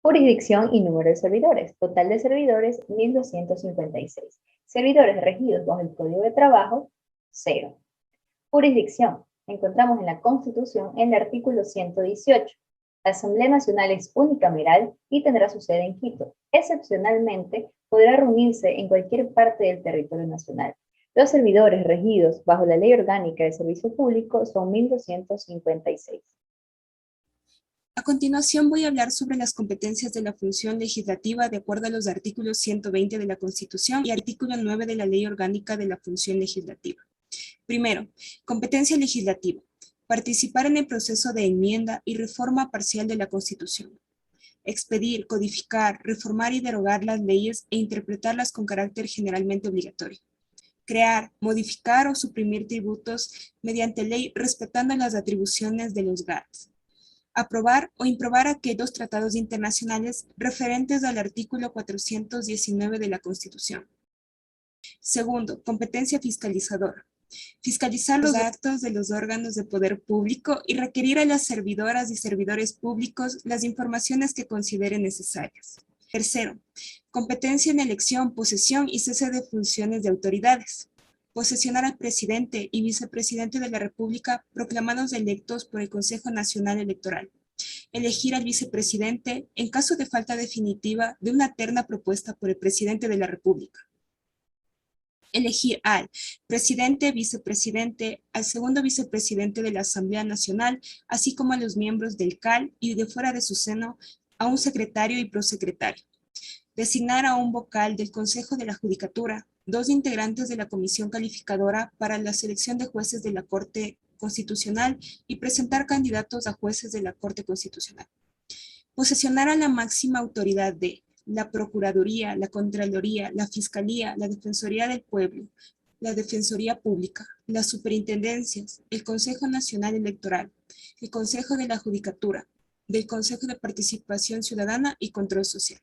Jurisdicción y número de servidores. Total de servidores, 1.256. Servidores regidos bajo el Código de Trabajo, 0. Jurisdicción. Encontramos en la Constitución en el artículo 118. La Asamblea Nacional es unicameral y tendrá su sede en Quito. Excepcionalmente, podrá reunirse en cualquier parte del territorio nacional. Los servidores regidos bajo la Ley Orgánica de Servicio Público son 1.256. A continuación voy a hablar sobre las competencias de la función legislativa de acuerdo a los artículos 120 de la Constitución y artículo 9 de la Ley Orgánica de la Función Legislativa. Primero, competencia legislativa. Participar en el proceso de enmienda y reforma parcial de la Constitución. Expedir, codificar, reformar y derogar las leyes e interpretarlas con carácter generalmente obligatorio. Crear, modificar o suprimir tributos mediante ley respetando las atribuciones de los GATS. Aprobar o improbar aquellos tratados internacionales referentes al artículo 419 de la Constitución. Segundo, competencia fiscalizadora. Fiscalizar los actos de los órganos de poder público y requerir a las servidoras y servidores públicos las informaciones que consideren necesarias. Tercero, competencia en elección, posesión y cese de funciones de autoridades. Posesionar al presidente y vicepresidente de la República proclamados electos por el Consejo Nacional Electoral. Elegir al vicepresidente en caso de falta definitiva de una terna propuesta por el presidente de la República. Elegir al presidente, vicepresidente, al segundo vicepresidente de la Asamblea Nacional, así como a los miembros del CAL y de fuera de su seno, a un secretario y prosecretario. Designar a un vocal del Consejo de la Judicatura, 2 integrantes de la Comisión Calificadora para la selección de jueces de la Corte Constitucional y presentar candidatos a jueces de la Corte Constitucional. Posesionar a la máxima autoridad de la Procuraduría, la Contraloría, la Fiscalía, la Defensoría del Pueblo, la Defensoría Pública, las Superintendencias, el Consejo Nacional Electoral, el Consejo de la Judicatura, del Consejo de Participación Ciudadana y Control Social.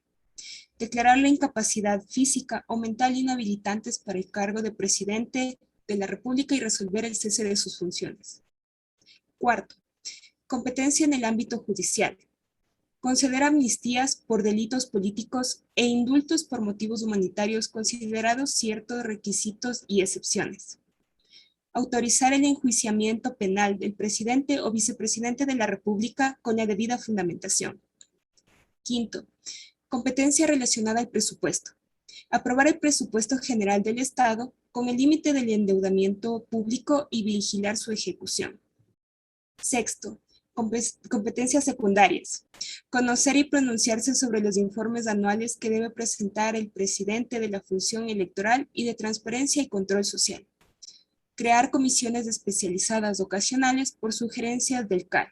Declarar la incapacidad física o mental inhabilitantes para el cargo de presidente de la República y resolver el cese de sus funciones. Cuarto, competencia en el ámbito judicial. Conceder amnistías por delitos políticos e indultos por motivos humanitarios considerados ciertos requisitos y excepciones. Autorizar el enjuiciamiento penal del presidente o vicepresidente de la República con la debida fundamentación. Quinto, competencia relacionada al presupuesto. Aprobar el presupuesto general del Estado con el límite del endeudamiento público y vigilar su ejecución. Sexto, competencias secundarias. Conocer y pronunciarse sobre los informes anuales que debe presentar el presidente de la función electoral y de transparencia y control social. Crear comisiones especializadas ocasionales por sugerencias del CAL.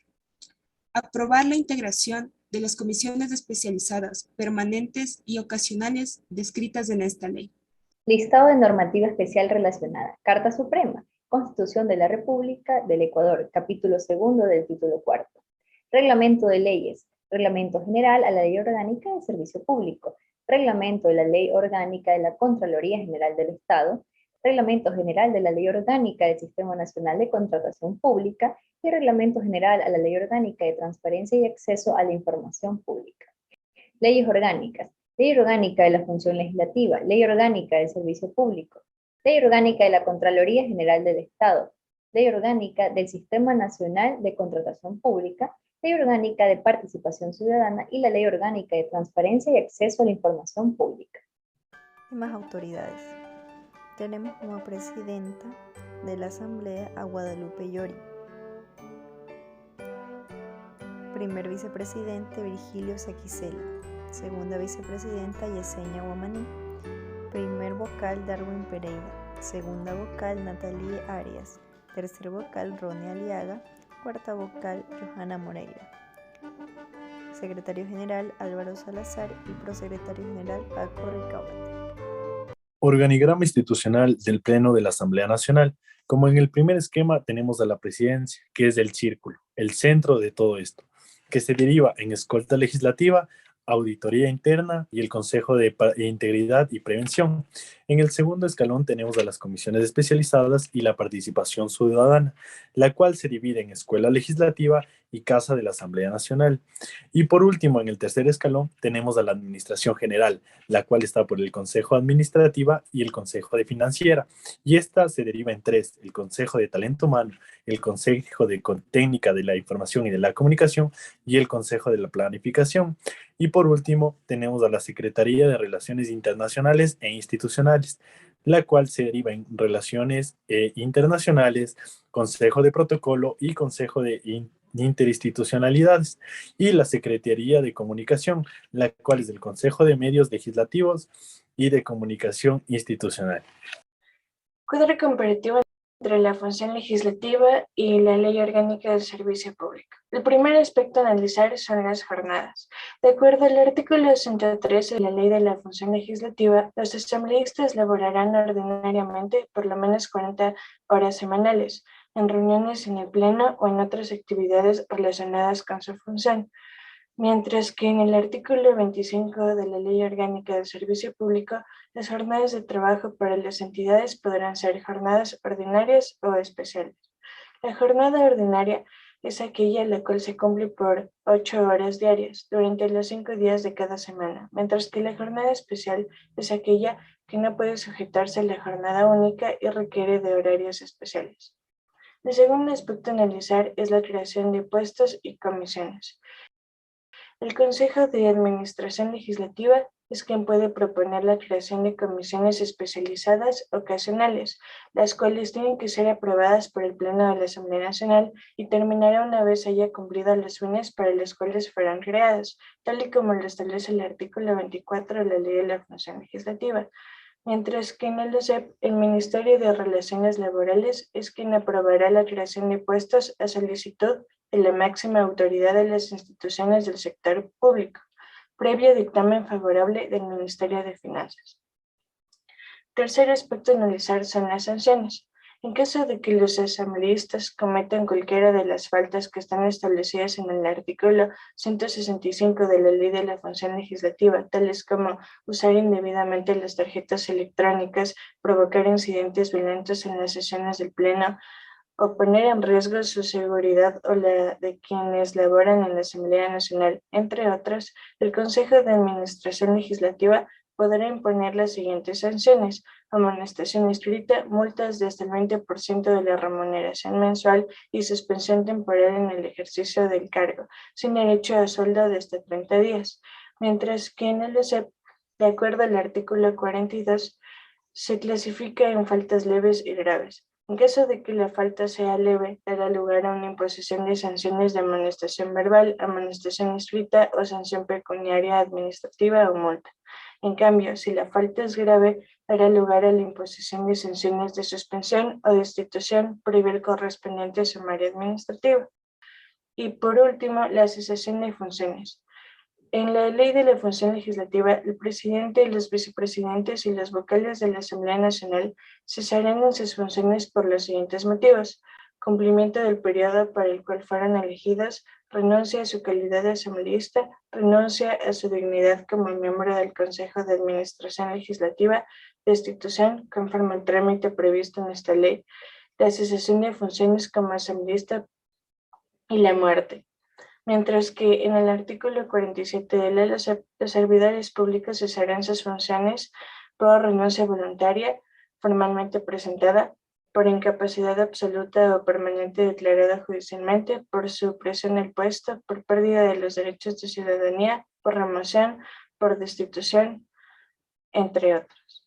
Aprobar la integración de las comisiones especializadas, permanentes y ocasionales descritas en esta ley. Listado de normativa especial relacionada. Carta Suprema. Constitución de la República del Ecuador. Capítulo 2 del título 4. Reglamento de leyes. Reglamento general a la Ley Orgánica de Servicio Público. Reglamento de la Ley Orgánica de la Contraloría General del Estado. Reglamento general de la Ley Orgánica del Sistema Nacional de Contratación Pública y Reglamento general a la Ley Orgánica de Transparencia y Acceso a la Información Pública. Leyes orgánicas. Ley Orgánica de la Función Legislativa, Ley Orgánica del Servicio Público, Ley Orgánica de la Contraloría General del Estado, Ley Orgánica del Sistema Nacional de Contratación Pública, Ley Orgánica de Participación Ciudadana y la Ley Orgánica de Transparencia y Acceso a la Información Pública. Demás autoridades. Tenemos como presidenta de la Asamblea a Guadalupe Llori. Primer vicepresidente Virgilio Saquicela. Segunda vicepresidenta Yesenia Guamaní. Primer vocal Darwin Pereira. Segunda vocal Natalie Arias. Tercer vocal Ronnie Aliaga. Cuarta vocal Johanna Moreira. Secretario general Álvaro Salazar y prosecretario general Paco Ricaurte. Organigrama institucional del Pleno de la Asamblea Nacional. Como en el primer esquema tenemos a la presidencia, que es el círculo, el centro de todo esto, que se deriva en escolta legislativa Auditoría Interna y el Consejo de Integridad y Prevención. En el segundo escalón tenemos a las comisiones especializadas y la participación ciudadana, la cual se divide en Escuela Legislativa y Casa de la Asamblea Nacional. Y por último, en el tercer escalón tenemos a la Administración General, la cual está por el Consejo Administrativa y el Consejo de Financiera. Y esta se deriva en tres: el Consejo de Talento Humano, el Consejo de Técnica de la Información y de la Comunicación y el Consejo de la Planificación. Y por último, tenemos a la Secretaría de Relaciones Internacionales e Institucionales, la cual se deriva en Relaciones Internacionales, Consejo de Protocolo y Consejo de Interinstitucionalidades, y la Secretaría de Comunicación, la cual es el Consejo de Medios Legislativos y de Comunicación Institucional. Cuadro comparativo entre la función legislativa y la Ley Orgánica del Servicio Público. El primer aspecto a analizar son las jornadas. De acuerdo al artículo 113 de la Ley de la Función Legislativa, los asambleístas laborarán ordinariamente por lo menos 40 horas semanales, en reuniones en el Pleno o en otras actividades relacionadas con su función, mientras que en el artículo 25 de la Ley Orgánica del Servicio Público, las jornadas de trabajo para las entidades podrán ser jornadas ordinarias o especiales. La jornada ordinaria es aquella la cual se cumple por 8 horas diarias durante los 5 días de cada semana, mientras que la jornada especial es aquella que no puede sujetarse a la jornada única y requiere de horarios especiales. El segundo aspecto a analizar es la creación de puestos y comisiones. El Consejo de Administración Legislativa es quien puede proponer la creación de comisiones especializadas ocasionales, las cuales tienen que ser aprobadas por el Pleno de la Asamblea Nacional y terminará una vez haya cumplido los fines para los cuales fueron creadas, tal y como lo establece el artículo 24 de la Ley de la Función Legislativa. Mientras que en el OSEP, el Ministerio de Relaciones Laborales es quien aprobará la creación de puestos a solicitud de la máxima autoridad de las instituciones del sector público, previo dictamen favorable del Ministerio de Finanzas. Tercer aspecto a analizar son las sanciones. En caso de que los asambleístas cometan cualquiera de las faltas que están establecidas en el artículo 165 de la Ley de la Función Legislativa, tales como usar indebidamente las tarjetas electrónicas, provocar incidentes violentos en las sesiones del Pleno, o poner en riesgo su seguridad o la de quienes laboran en la Asamblea Nacional, entre otras, el Consejo de Administración Legislativa podrá imponer las siguientes sanciones: amonestación escrita, multas de hasta el 20% de la remuneración mensual y suspensión temporal en el ejercicio del cargo, sin derecho a sueldo de hasta 30 días. Mientras que en el OSEP, de acuerdo al artículo 42, se clasifica en faltas leves y graves. En caso de que la falta sea leve, dará lugar a una imposición de sanciones de amonestación verbal, amonestación escrita o sanción pecuniaria administrativa o multa. En cambio, si la falta es grave, dará lugar a la imposición de sanciones de suspensión o destitución previo al correspondiente sumario administrativo. Y por último, la cesación de funciones. En la Ley de la Función Legislativa, el presidente, los vicepresidentes y los vocales de la Asamblea Nacional cesarán en sus funciones por los siguientes motivos: cumplimiento del periodo para el cual fueron elegidos, renuncia a su calidad de asambleísta, renuncia a su dignidad como miembro del Consejo de Administración Legislativa, destitución conforme al trámite previsto en esta ley, la cesación de funciones como asambleísta y la muerte. Mientras que en el artículo 47 de la ley, los servidores públicos cesarán sus funciones por renuncia voluntaria, formalmente presentada, por incapacidad absoluta o permanente declarada judicialmente, por supresión del puesto, por pérdida de los derechos de ciudadanía, por remoción, por destitución, entre otros.